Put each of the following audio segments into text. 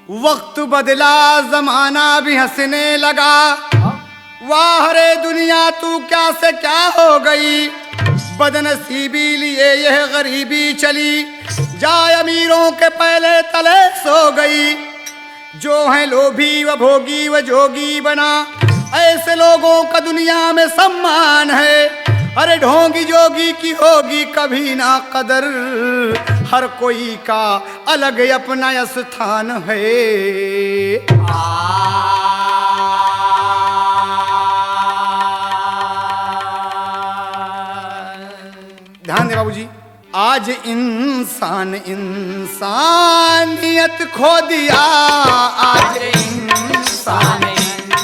वक्त बदला जमाना भी हंसने लगा। वाह रे दुनिया तू क्या से क्या हो गई, बदनसीबी लिए यह गरीबी चली, जाए अमीरों के पहले तले सो गई। जो है लोभी व भोगी व जोगी बना, ऐसे लोगों का दुनिया में सम्मान है। अरे ढोंगी जोगी की होगी कभी ना कदर, हर कोई का अलग अपना स्थान है। ध्यान दे बाबूजी, आज इंसान इंसानियत खो दिया, आज इंसान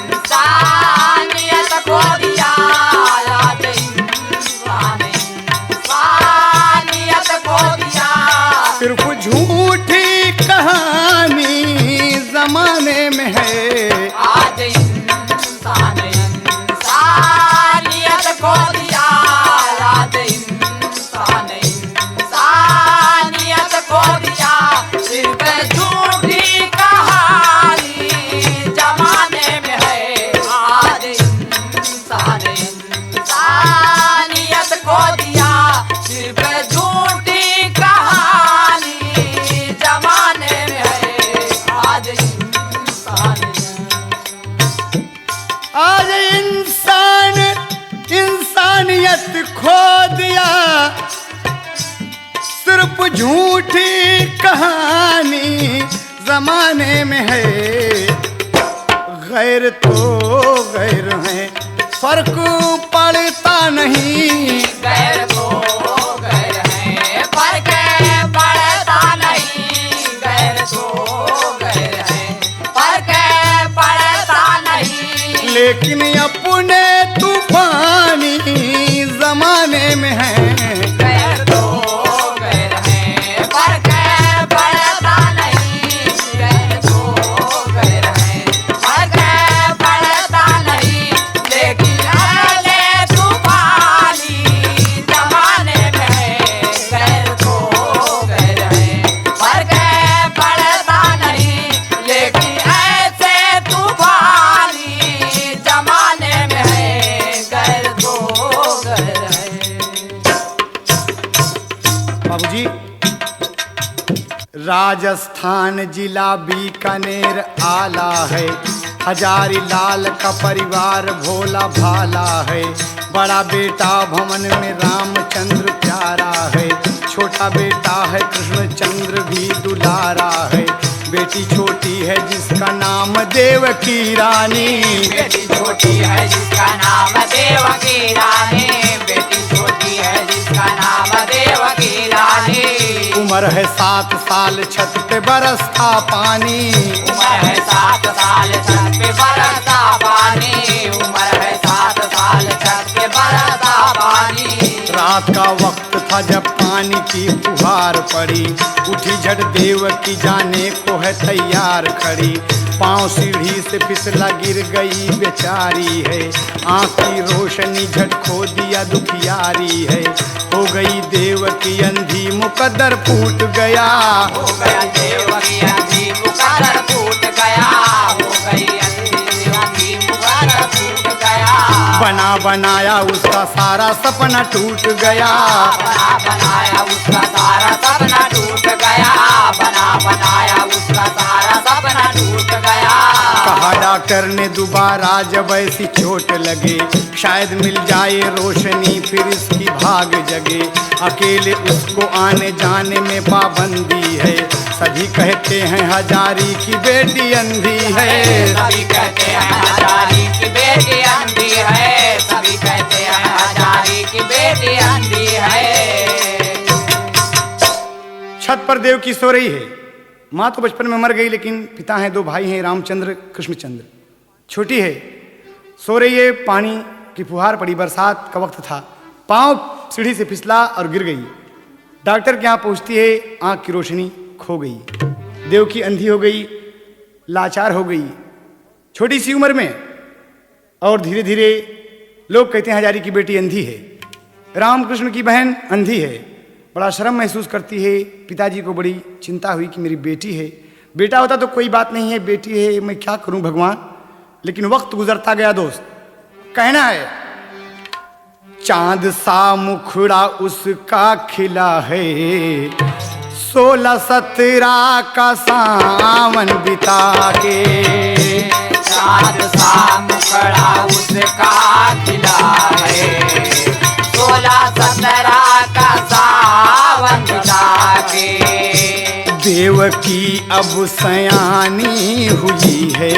इंसानियत खो दिया, आज इंसान इंसानियत खो दिया। सिर्फ झूठी कहानी जमाने में है, आज इंसान इंसानियत खो दिया, आज इंसान इंसानियत खो दिया। सिर्फ झूठी कहानी जमाने में है, आज इंसान इंसानियत खो दिया। सिर्फ झूठी कहानी जमाने में है, आज इंसान आज इंसान इंसानियत खो दिया। सिर्फ झूठी कहानी जमाने में है, गैर तो गैर है फर्क पड़ता नहीं, गैर तो गैर है फर्क पड़ता नहीं, गैर तो गैर है फर्क पड़ता नहीं। लेकिन अपने तूफानी जमाने में है, गैर तो गैर है फर्क पड़ता नहीं, गैर तो गैर है फर्क पड़ता नहीं। लेकिन अगले तूफानी जमाने में है, गैर तो गैर है फर्क पड़ता नहीं। लेकिन ऐसे तूफानी जमाने में है, गैर तो गैर है। बाबूजी, राजस्थान जिला बीकानेर आला है, हजारी लाल का परिवार भोला भाला है। बड़ा बेटा भवन में रामचंद्र प्यारा है, छोटा बेटा है कृष्णचंद्र भी दुलारा है। बेटी छोटी है जिसका नाम देवकी रानी, बेटी छोटी है जिसका नाम देवकी रानी, बेटी छोटी है जिसका नाम देवकी रानी। उम्र है 7 साल छत पे बरसता पानी, उम्र है 7 साल छत पे बरसता पानी, उम्र है 7 साल छत पे बरसता पानी। रात का वक्त था जब पानी की फुहार पड़ी, उठी झट देवकी जाने को है तैयार खड़ी। पांव सीढ़ी से फिसला गिर गई बेचारी है, आँख की रोशनी झट खो दिया दुखियारी है। हो गई देवकी अंधी मुकद्दर फूट गया, हो गया देवकी अंधी मुकद्दर फूट गया, हो गई अंधी मुकद्दर फूट गया। बना बनाया उसका सारा सपना टूट गया, बना बनाया उसका सारा सपना टूट गया, बना बनाया उसका सारा सपना टूट गया। कहा डॉक्टर ने दोबारा जब ऐसी चोट लगे, शायद मिल जाए रोशनी फिर इसकी भाग जगे। अकेले उसको आने जाने में पाबंदी है, सभी कहते हैं हजारी की बेटी अंधी है। सभी कहते हैं हजारी की बेटी अंधी है, सभी कहते हैं हजारी की बेटी अंधी है। छत पर देवकी सो रही है। माँ तो बचपन में मर गई, लेकिन पिता हैं, 2 भाई हैं, रामचंद्र कृष्णचंद्र। छोटी है, सो रही है। पानी की फुहार पड़ी, बरसात का वक्त था, पाँव सीढ़ी से फिसला और गिर गई। डॉक्टर के यहाँ पहुँचती है, आँख की रोशनी खो गई। देवकी अंधी हो गई, लाचार हो गई छोटी सी उम्र में। और धीरे धीरे लोग कहते हैं हजारी की बेटी अंधी है, रामकृष्ण की बहन अंधी है। बड़ा शर्म महसूस करती है। पिताजी को बड़ी चिंता हुई कि मेरी बेटी है, बेटा होता तो कोई बात नहीं है, बेटी है, मैं क्या करूं भगवान। लेकिन वक्त गुजरता गया दोस्त। कहना है, चांद सा मुखड़ा उसका खिला है, 16-17 का सावन बिता के। चाँद सा मुखड़ा उसका खिला है, 16-17 का सावन बिता के। देवकी अब सयानी हुई है,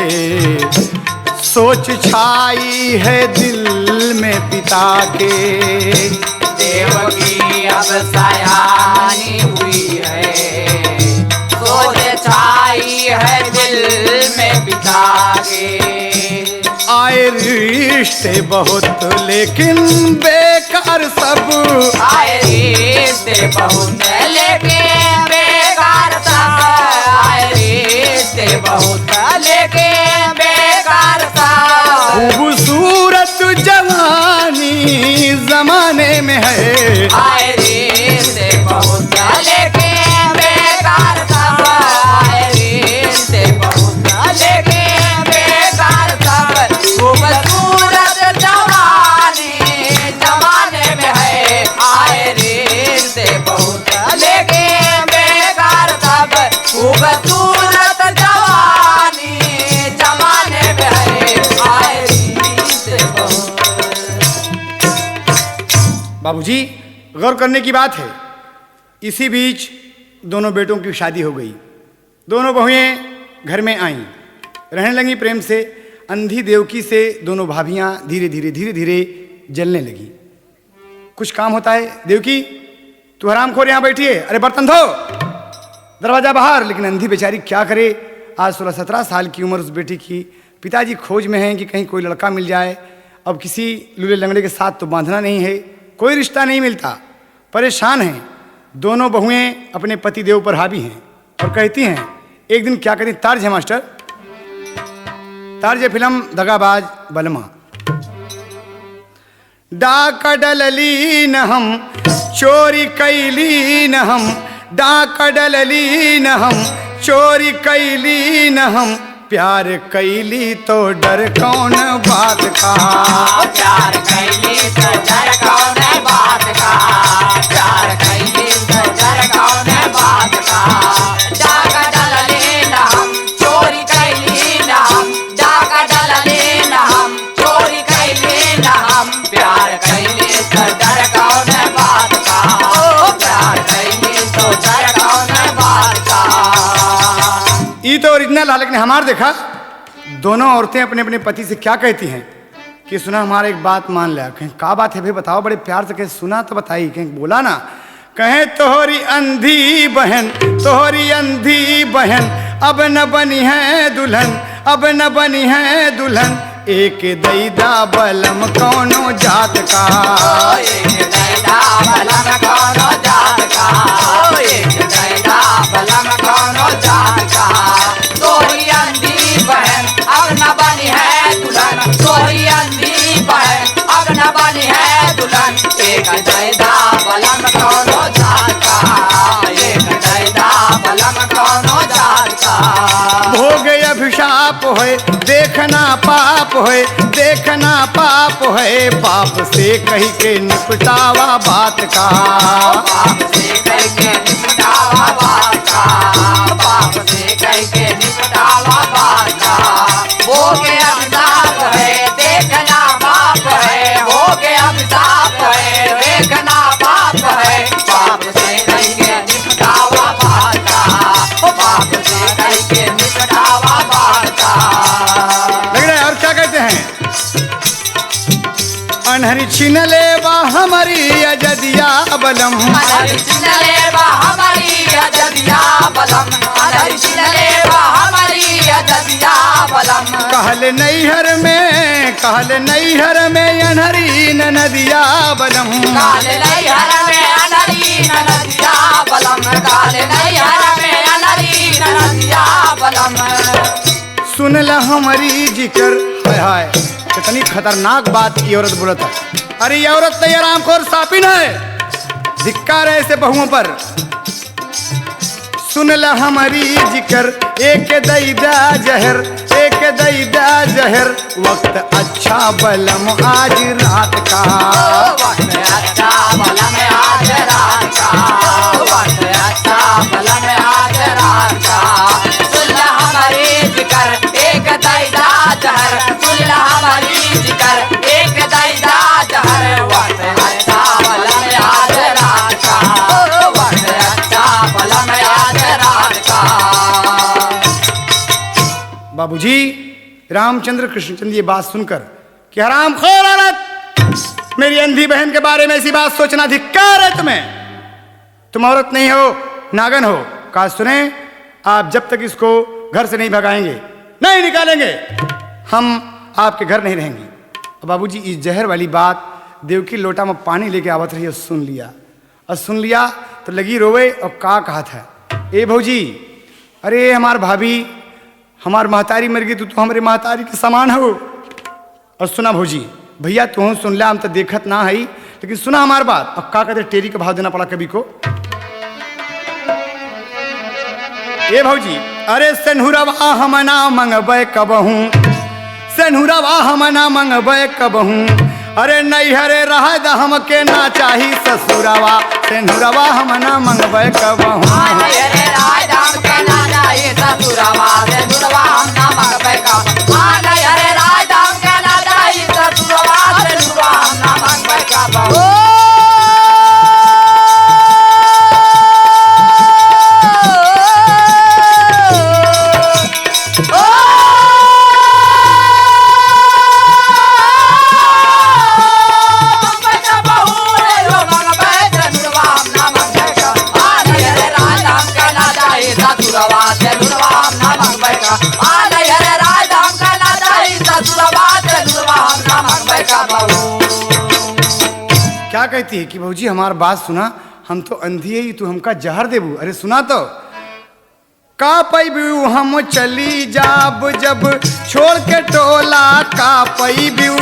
सोच छाई है दिल में पिता के। देवकी अब सयानी हुई है, सोच छाई है दिल में पिता के। आए रिश्ते बहुत लेकिन बेकार सब, आए रिश्ते बहुत लेकिन बेकार सब, आए रिश्ते बहुत लेकिन बेकार सब। खूबसूरत जवानी जमाने में है, आए रिश्ते बहुत लेकिन बेकार सब, आए रिश्ते बहुत लेकिन बेकार सब। खूबसूरत जवानी जमाने में है, आए रिश्ते बहुत लेकिन बेकार सब। खूबसूरत जवानी जमाने में है, आए रिश्ते बहुत। बाबूजी गौर करने की बात है। इसी बीच दोनों बेटों की शादी हो गई। दोनों बहुएं घर में आईं, रहने लगी प्रेम से। अंधी देवकी से दोनों भाभियां धीरे धीरे जलने लगी। कुछ काम होता है, देवकी तू हरामखोर यहाँ बैठी है, अरे बर्तन धो, दरवाजा बाहर। लेकिन अंधी बेचारी क्या करे, आज 16-17 साल की उम्र उस बेटी की। पिताजी खोज में हैं कि कहीं कोई लड़का मिल जाए। अब किसी लूले लंगड़े के साथ तो बांधना नहीं है, कोई रिश्ता नहीं मिलता, परेशान हैं। दोनों बहुएं अपने पति देव पर हावी हैं और कहती हैं, एक दिन क्या कहती, तार्ज है मास्टर, तार्ज फिल्म दगाबाज बलमा। डाक डलली न हम चोरी कैली न हम, डाक डलली न हम चोरी कैली न हम, प्यार कैली तो डर कौन बात का। प्यार कैली तो डर कौन बात का, प्यार कैली तो डर कौन बात का। डाक डलली न हम चोरी कैली न हम, डाक डलली न हम चोरी कैली न हम, प्यार कैली तो डर कौन बात का। ओ प्यार कैली तो डर कौन बात का। ये तो ओरिजिनल है, लेकिन हमार देखा दोनों औरतें अपने अपने पति से क्या कहती हैं कि सुना हमारा एक बात मान लिया। कहीं क्या बात है भाई बताओ, बड़े प्यार से कहीं सुना तो बताई, कहीं बोला ना। कहें तोहरी अंधी बहन, तोहरी अंधी बहन अब न बनी है दुल्हन, अब न बनी है दुल्हन, एक दैदा बलम कौनो जात का। एक दैदा बलम कौनो जात का, एक दैदा बलम कौनो जात का। तोरी अंधी बहन अब न बनी है दुल्हन, तोरी अंधी बहन अब न बनी है दुल्हन, एक दैदा बलम कौनो जात का, एक दैदा बलम कौनो जात का। भोग अभिशाप होए देखना पाप होए, देखना पाप है, पाप से कही के निपटावा बात का। पाप से कह के निपटावा बात का, पाप से कह के निपटावा बात का। हो गया अभिशाप है देखना पाप है, हो गया अभिशाप है देखना पाप है, पाप से कह के निपटावा बात का, पाप से कह के निपटावा बात का। लग रहा है और क्या कहते हैं, अनहरी छीन ले बा हमारी अजदिया बलम, अनहरी छीन ले बा हमारी अजदिया बलम, अनहरी छीन ले बा हमारी अजदिया बलम। कहल नैहर में, कहल नैहर में अनहरी नदिया बलम, काल नैहर में अनहरी नदिया बलम, काल नैहर में अनहरी नदिया बलम। सुन ल हमारी जिक्र, हाय हाय कितनी खतरनाक बात की औरत बोलत है। अरे ये औरत तो ये आरामखोर सापिन है, धिक्कार है ऐसे बहुओं पर। सुन ल हमारी जिक्र एक दैदा जहर, एक दैदा जहर, वक्त अच्छा बलम आज रात का। वक्त अच्छा बलम आज रात का, वक्त अच्छा बलम आज रात का। सुन ल हमारी जिक्र एक दैदा जहर, सुन ल हमारी जिक्र एक दैदा जहर, वक्त अच्छा बलम आज रात का, वक्त अच्छा बलम आज रात का। बाबूजी, रामचंद्र कृष्णचंद्र ये बात सुनकर कि हरामखोर औरत, मेरी अंधी बहन के बारे में ऐसी बात सोचना धिक्कार है तुम्हें। तुम औरत नहीं हो, नागन हो। कहा सुने, आप जब तक इसको घर से नहीं भगाएंगे, नहीं निकालेंगे, हम आपके घर नहीं रहेंगे। और बाबूजी इस जहर वाली बात देवकी लोटा में पानी लेके आवत रही और सुन लिया। और सुन लिया तो लगी रोवे और का कहा था, ए भौजी, अरे हमार भाभी, हमार महतारी मर गई, तू तो हमारे महतारी के समान हो। और सुना भौजी, भैया तू सुन ला, हम तो देखत ना है, लेकिन सुना हमार बात। अब का कहते टेरी का भाव देना पड़ा कभी को। ए भौजी, अरे सेनुरवा हम ना मंगबे कबहू, सेनुरवा हम ना मंगबे कबहू, अरे नैहरे रह द हमके ना चाही ससुरवा, सेनुरवा हम ना मंगबे कबहू। नैहरे रह द हमके ना चाही ससुरवा, सेनुरवा हम ना मंगबे कबहू। नैहरे रह द हमके ना चाही ससुरवा, सेनुरवा हम ना मंगबे कबहू। क्या कहती है कि भौजी हमार बात सुना, हम तो अंधी है, तू हमका जहर देबू। अरे सुना तो, का पैबू हम चली जाब जब छोड़ के टोला, का पैबू,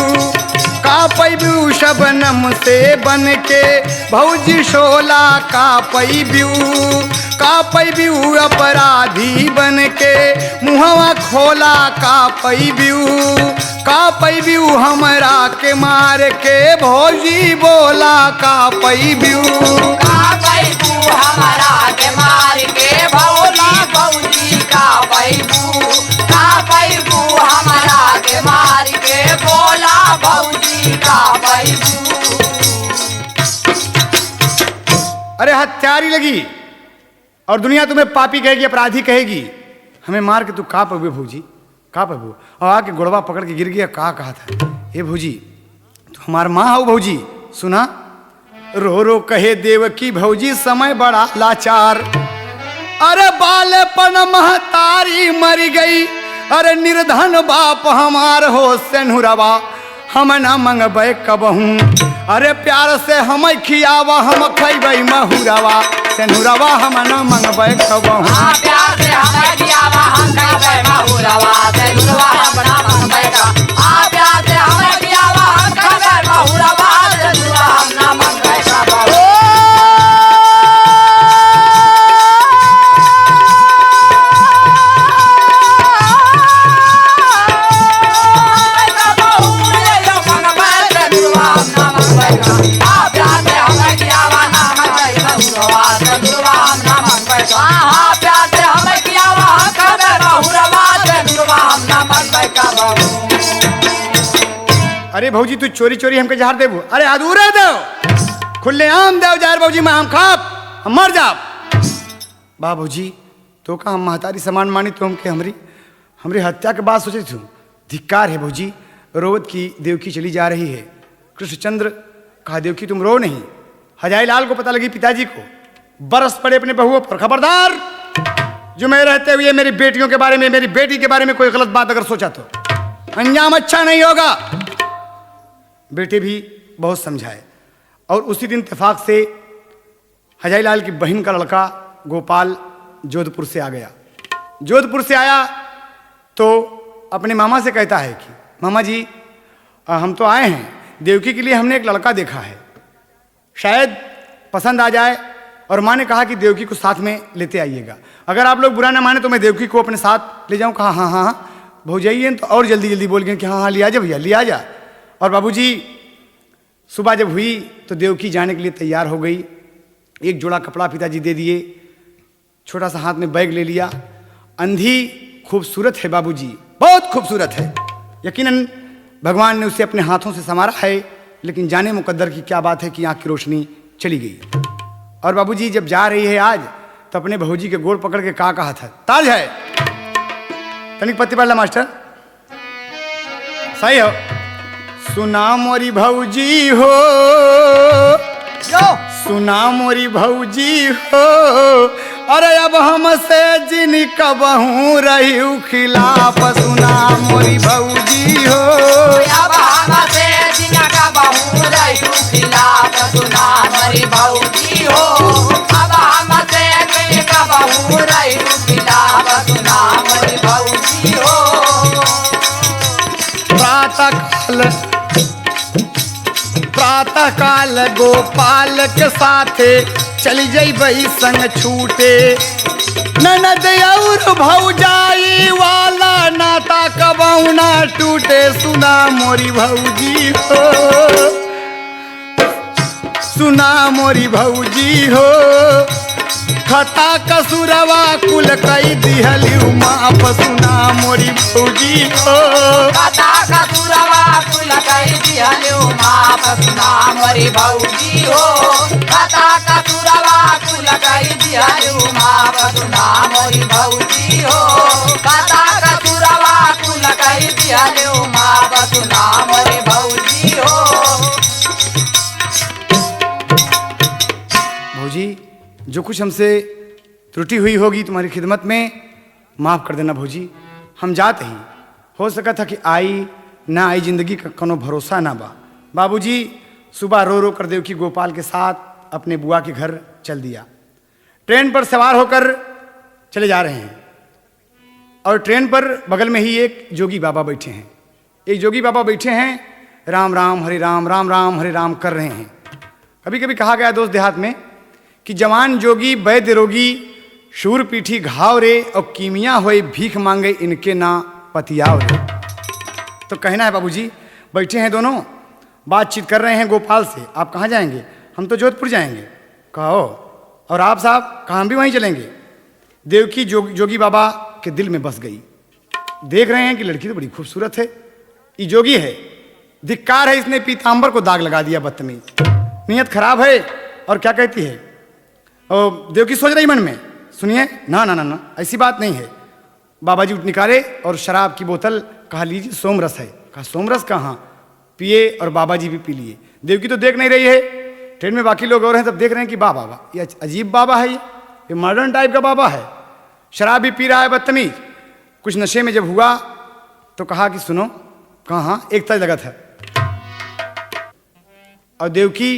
का पैबू शबनम से बन के भौजी शोला, का पैबू, का पैबू अपराधी बन के मुहवा खोला, का पैबू, का पैबू हमरा के मार के भौजी बोला, का पैबू, का पैबू हमरा के मार के भौला भौजी, का पैबू, का पैबू हमरा के मार के बोला भौजी, का पैबू। अरे हत्यारी लगी और दुनिया तुम्हें पापी कहेगी, अपराधी कहेगी, हमें मार के तू का पैबू भौजी, का पैबू। और आके गुड़वा पकड़ के गिर गया, का कहा था, ए भौजी तू हमार माँ हो भौजी। सुना, रो रो कहे देवकी भौजी समय बड़ा लाचार, अरे बालेपन महतारी मर गई, अरे निर्धन बाप हमार हो सेनुरवा, हम न मंगबे कबहू, अरे प्यार से हम खियावा, हम खैबै महुरवा, सेनुरवा हम न मंगबे कबहू। प्यार से हम खियावा, हम खैबै महुरवा, सेनुरवा हम न मंगबे कबहू। प्यार से हम खियावा, हम खैबै महुरवा, सेनुरवा हम न मंगबे कबहू। अरे भौजी तू चोरी चोरी हमके जहर देबू, अरे अधूरे दो, खुले आम दो जहर भौजी, मैं हम खाप, हम मर जाब। बा भौजी तो का हम महतारी समान मानी, तो हमके हमरी हत्या के बाद सोचे थू, धिक्कार है भौजी। रोवत की देवकी चली जा रही है। कृष्णचंद्र कहा देवकी तुम रो नहीं। हजाई लाल को पता लगी पिताजी को, बरस पड़े अपने बहुओं पर, खबरदार जो मैं रहते हुए मेरी बेटियों के बारे में, मेरी बेटी के बारे में कोई गलत बात अगर सोचा तो अंजाम अच्छा नहीं होगा। बेटे भी बहुत समझाए और उसी दिन इत्तेफाक से हजाई लाल की बहन का लड़का गोपाल जोधपुर से आ गया। जोधपुर से आया तो अपने मामा से कहता है कि मामा जी हम तो आए हैं, देवकी के लिए हमने एक लड़का देखा है, शायद पसंद आ जाए और माँ ने कहा कि देवकी को साथ में लेते आइएगा। अगर आप लोग बुरा ना माने तो मैं देवकी को अपने साथ ले जाऊँ। कहा हाँ हाँ हाँ भौजाइए, तो और जल्दी जल्दी बोल गए कि हाँ हाँ लिया जा भैया लिया जा। और बाबूजी सुबह जब हुई तो देवकी जाने के लिए तैयार हो गई। एक जोड़ा कपड़ा पिताजी दे दिए, छोटा सा हाथ में बैग ले लिया। अंधी खूबसूरत है बाबूजी, बहुत खूबसूरत है। यकीनन भगवान ने उसे अपने हाथों से संवारा है, लेकिन जाने मुकद्दर की क्या बात है कि आँख की रोशनी चली गई। और बाबूजी जब जा रही है आज तो अपने भौजी के गोड़ पकड़ के कहा था, ताज है तनिक पत्ती पढ़ ला मास्टर, सही हो। सुना मोरी भौजी हो, सुना मोरी भौजी हो, अरे अब हमसे जिन कबहू रही खिलाफ। सुना मोरी भौजी हो, अब हमसे जिन कबहू रही खिलाफ। सुना मोरी भौजी हो, अब हमसे जिन कबहू रही खिलाफ। सुना मोरी भौजी हो। प्रातः काल गोपाल के साथे चली जई संग छूटे। ननद और भौजाई वाला नाता कबहू ना टूटे। सुना मोरी भौजी हो, सुना मोरी भौजी हो, खता कसुरवा कुल कई दिहली माफ। सुना मोरी भौजी हो, खता कसुरवा कुल कई दिहली माफ। सुना मोरी भौजी हो, खता कसुरवा कुल कई दिहली माफ। सुना मोरी भौजी हो, खता कसुरवा कुल कई दिहली माफ। सुना मोरी भौजी हो। भौजी जो कुछ हमसे त्रुटि हुई होगी तुम्हारी खिदमत में माफ़ कर देना भौजी। हम जाते ही हो सका था कि आई ना आई, जिंदगी का कोनो भरोसा ना बा। बाबूजी सुबह रो रो कर देवकी गोपाल के साथ अपने बुआ के घर चल दिया। ट्रेन पर सवार होकर चले जा रहे हैं और ट्रेन पर बगल में ही एक जोगी बाबा बैठे हैं। एक जोगी बाबा बैठे हैं, राम राम हरे राम, राम राम हरे राम कर रहे हैं। कभी कभी कहा गया दोस्त देहात में कि जवान जोगी वैद्य रोगी, शूर पीठी घाव रे, और कीमिया होए भीख मांगे इनके ना पतियाव रे। तो कहना है बाबूजी बैठे हैं दोनों, बातचीत कर रहे हैं गोपाल से। आप कहाँ जाएंगे? हम तो जोधपुर जाएंगे। कहो और आप साहब? कहाँ? हम भी वहीं चलेंगे। देवकी जोगी बाबा के दिल में बस गई। देख रहे हैं कि लड़की तो बड़ी खूबसूरत है, ये जोगी है, धिक्कार है, इसने पीताम्बर को दाग लगा दिया, बदतमीज, नीयत खराब है। और क्या कहती है? और देवकी सोच रही मन में, सुनिए ना ना ना ना ऐसी बात नहीं है। बाबा जी उठ निकाले और शराब की बोतल, कहा लीजिए सोमरस है। कहा सोमरस कहाँ? पिए और बाबा जी भी पी लिए। देवकी तो देख नहीं रही है, ट्रेन में बाकी लोग और हैं, सब देख रहे हैं कि बाबा ये अजीब बाबा है, ये मॉडर्न टाइप का बाबा है, शराब भी पी रहा है, बदतमीज। कुछ नशे में जब हुआ तो कहा कि सुनो, कहाँ? एक तज लगा था। और देवकी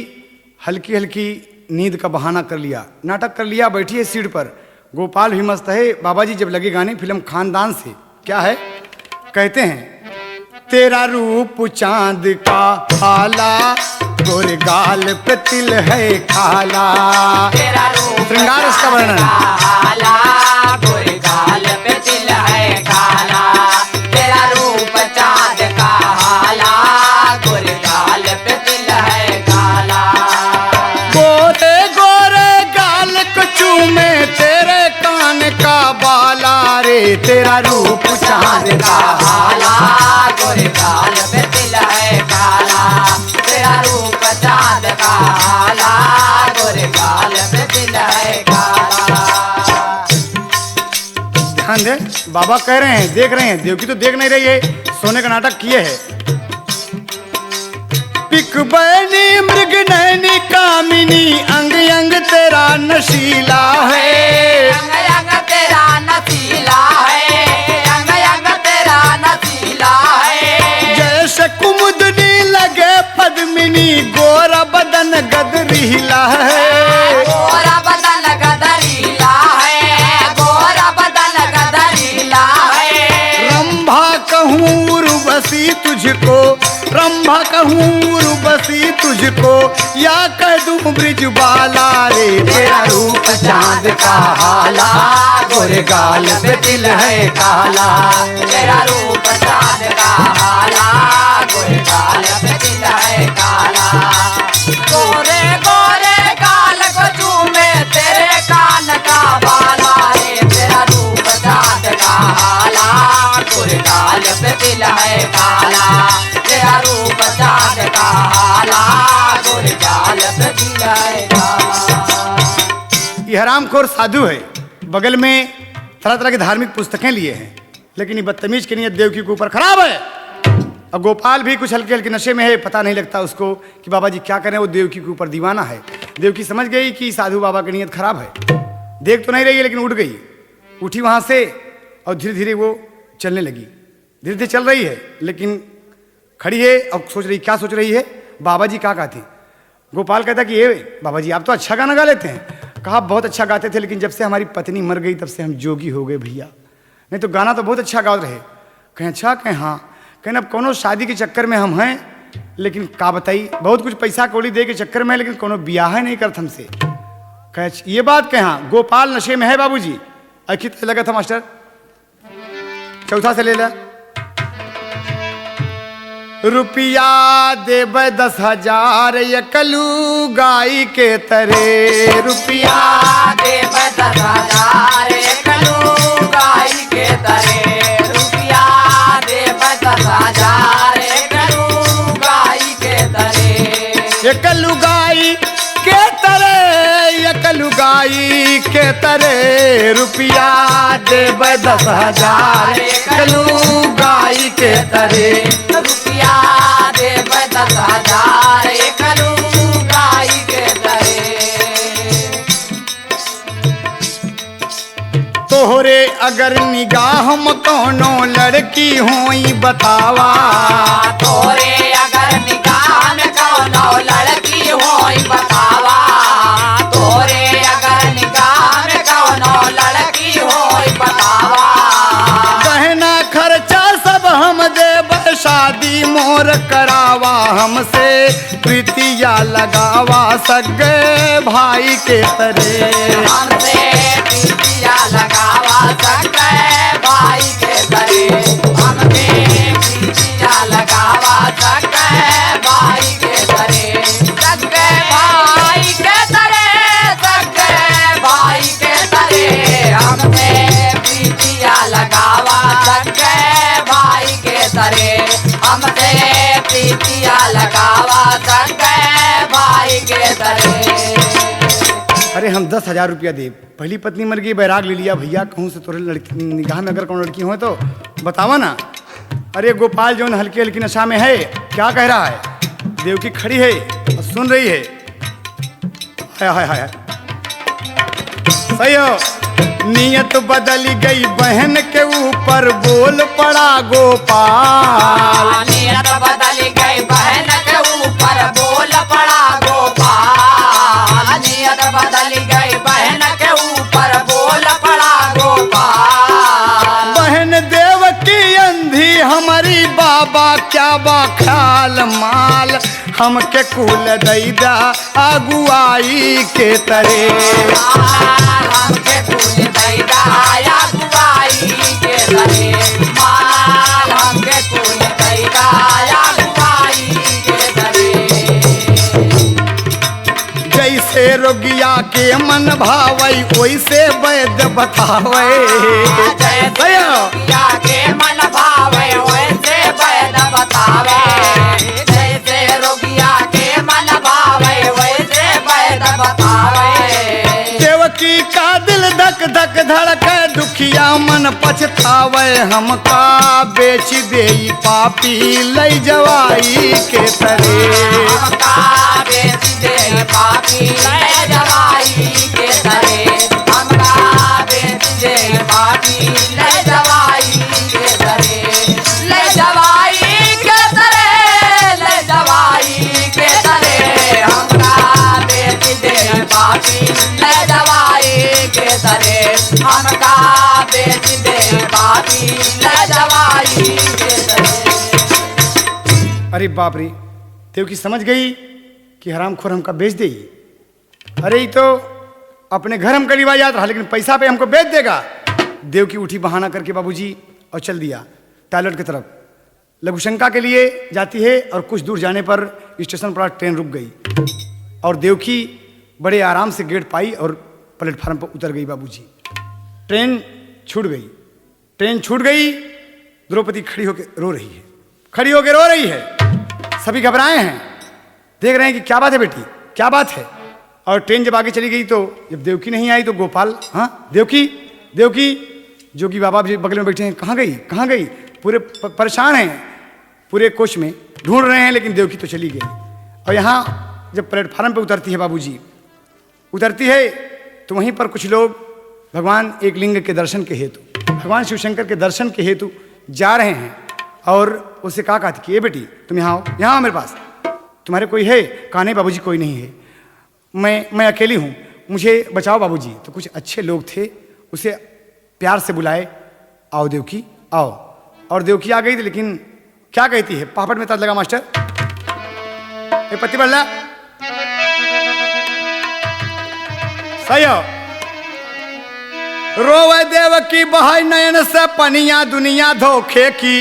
हल्की हल्की नींद का बहाना कर लिया, नाटक कर लिया, बैठी है सीट पर। गोपाल भी मस्त है। बाबा जी जब लगे गाने फिल्म खानदान से, क्या है कहते हैं, तेरा रूप चांद का हाला, गोरे गाल पे तिल है काला। तेरा रूप श्रृंगार इसका वर्णन, काला, गोरे गाल पे तिल है काला। तेरा रूप चांद का हाला, गोरे गाल पे तिल है काला। गोरे गोरे गाल को चूमे तेरे कान का बाला रे। तेरा रूप चांद का हाला, गोरे गाल पे तिल है काला। तेरा रूप चांद का हाला, गोरे गाल पे तिल है काला। ध्यान दे, बाबा कह रहे हैं, देख रहे हैं। देवकी तो देख नहीं रही है, सोने का नाटक किए है। पिक बैनी मृग नैनी कामिनी, अंग अंग तेरा नशीला है। अंग अंग तेरा नशीला है, अंग अंग तेरा नशीला है। जैसे कुमुदनी लगे पद्मिनी, गोरा बदन गदरीला है। गोरा बदन गदरीला है, गोरा बदन गदरीला है। रंभा कहूँ उर्वशी तुझको, रंभा कहूँ उर्वशी तुझको या कह दूं ब्रिजबाला रे तेरा रूप चांद का हाला, गोरे गाल पे तिल है काला। तेरा रूप चांद का हाला, गोरे गाल पे तिल है काला। गोरे गोरे गाल को चूमे तेरे कान का बाला रे तेरा रूप चांद का हाला, गोरे गाल पे तिल है काला। तेरा रूप चांद का हाला, गोरे गाल पे तिल है काला। ये हरामखोर साधु है, बगल में तरह तरह की धार्मिक पुस्तकें लिए हैं, लेकिन ये बदतमीज की नीयत देवकी के ऊपर खराब है। और गोपाल भी कुछ हल्के हल्के नशे में है, पता नहीं लगता उसको कि बाबा जी क्या करें, वो देवकी के ऊपर दीवाना है। देवकी समझ गई कि साधु बाबा की नीयत खराब है, देख तो नहीं रही है लेकिन उठ गई, उठी वहां से और धीरे धीरे वो चलने लगी। धीरे धीरे चल रही है लेकिन खड़ी है और सोच रही, क्या सोच रही है, बाबा जी क्या गाते। गोपाल कहता कि ये बाबा जी आप तो अच्छा गाना गा लेते हैं। कहा बहुत अच्छा गाते थे, लेकिन जब से हमारी पत्नी मर गई तब से हम जोगी हो गए भैया, नहीं तो गाना तो बहुत अच्छा गा रहे। कहें अच्छा, कहें हाँ, कहें अब कोनो शादी के चक्कर में हम हैं, लेकिन का बताई बहुत कुछ पैसा कौड़ी दे के चक्कर में, लेकिन कोनो ब्याह नहीं करत हमसे। कहे ये बात कहें हाँ, गोपाल नशे में है बाबूजी। अखित लगा था मास्टर, चौथा से ले ला। रुपया देब 10,000 एकलू गाई के तरे, रुपया देब 10,000 एकलू गाई के तरे। रुपया देब 10,000 एकलू गाई के तरे। एकलू गाई के तरे, एकलू गाई के तरे, रुपया देब 10,000 एकलू गाई के तरे। रुपया देब 10,000 एकलू गाई के तरे। तोहरे अगर निगाह में कोनो लड़की होई बतावा, तोरे अगर निगाह में कोनो लड़की होई बतावा। तोरे अगर निगाह में कोनो लड़की होई बतावा। गहना खर्चा सब हम देब, शादी मोर करावा हमसे, प्रीतिया लगावा सगे भाई के तरे। हमसे प्रीतिया लगावा सगे भाई के तरे। हमसे प्रीतिया लगावा सगे भाई के तरे। सगे भाई के तरे, सगे भाई के तरे। हमसे प्रीतिया लगावा सगे भाई के तरे। हमसे प्रीतिया लगावा सगे भाई के तरे। अरे हम 10,000 रुपया दे, पहली पत्नी मर गई, बैराग ले लिया भैया, कहूँ से तोरे लड़की निगाह में अगर कौन लड़की हो तो बतावा ना। अरे गोपाल जो हल्की हल्की नशा में है, क्या कह रहा है, देवकी खड़ी है और सुन रही है। हाय हाय हाय, सही हो। नियत बदल गई बहन के ऊपर बोल पड़ा गोपाल। नियत बदल गई बहन के ऊपर बोल पड़ा गोपाल। नियत बदल गई बहन के ऊपर बोल पड़ा गोपाल। बहन देवकी अंधी हमारी, बाबा क्या बा ख्याल माल, हमके कुल दैदा अगुआई के तरे। हमके कुल दैदा अगुआई के तरे। माल हमके कुल दैदा अगुआई के तरे। जैसे रोगिया के मन भावई वैसे वैद्य बतावे। जैसे रोगिया के मन भावे वैसे वैद्य बतावे। जैसे रोगिया के मन भावे वैसे वैद्य बतावे। देवकी का दिल धक धक धड़के, दुखिया मन पछतावे, हमका बेच दे पापी लई जवाई के तरे। हमका बेच दे पापी ले जवाई के तरे। हमका बेच दे पापी ले जवाई के तरे। ले जवाई के तरे, ले जवाई के तरे। हमका बेच दे पापी ले जवाई के तरे। हमका बेच दे पापी ले जवाई के तरे। अरे बाप रे, देवकी समझ गई कि हरामखोर हमका बेच देगी। अरे ये तो अपने घर हमका लिवा याद रहा, लेकिन पैसा पे हमको बेच देगा। देवकी उठी बहाना करके बाबूजी और चल दिया टॉयलेट की तरफ। लघुशंका के लिए जाती है और कुछ दूर जाने पर स्टेशन पर ट्रेन रुक गई और देवकी बड़े आराम से गेट पाई और प्लेटफार्म पर उतर गई। बाबूजी ट्रेन छूट गई, ट्रेन छूट गई। द्रौपदी खड़ी होकर रो रही है, खड़ी होकर रो रही है। सभी घबराए हैं, देख रहे हैं कि क्या बात है बेटी, क्या बात है। और ट्रेन जब आगे चली गई तो जब देवकी नहीं आई तो गोपाल, हाँ देवकी देवकी, जोगी बाबा भी बगल में बैठे हैं, कहाँ गई कहाँ गई। पूरे परेशान हैं, पूरे कोच में ढूंढ रहे हैं, लेकिन देवकी तो चली गई। और यहाँ जब प्लेटफार्म पे उतरती है बाबूजी, उतरती है तो वहीं पर कुछ लोग भगवान एक लिंग के दर्शन के हेतु, भगवान शिवशंकर के दर्शन के हेतु जा रहे हैं। और उससे कहा कहती कि ये बेटी तुम यहाँ आओ, यहाँ आओ मेरे पास, तुम्हारे कोई है? कहा नहीं बाबूजी कोई नहीं है, मैं अकेली हूँ, मुझे बचाओ बाबूजी। तो कुछ अच्छे लोग थे, उसे प्यार से बुलाए, आओ देवकी आओ। और देवकी आ गई थी, लेकिन क्या कहती है, पापड़ में तद लगा मास्टर, ये पत्ती बल्ला सही हो। रोवे देवकी बहे नयन से पनिया दुनिया धोखे की,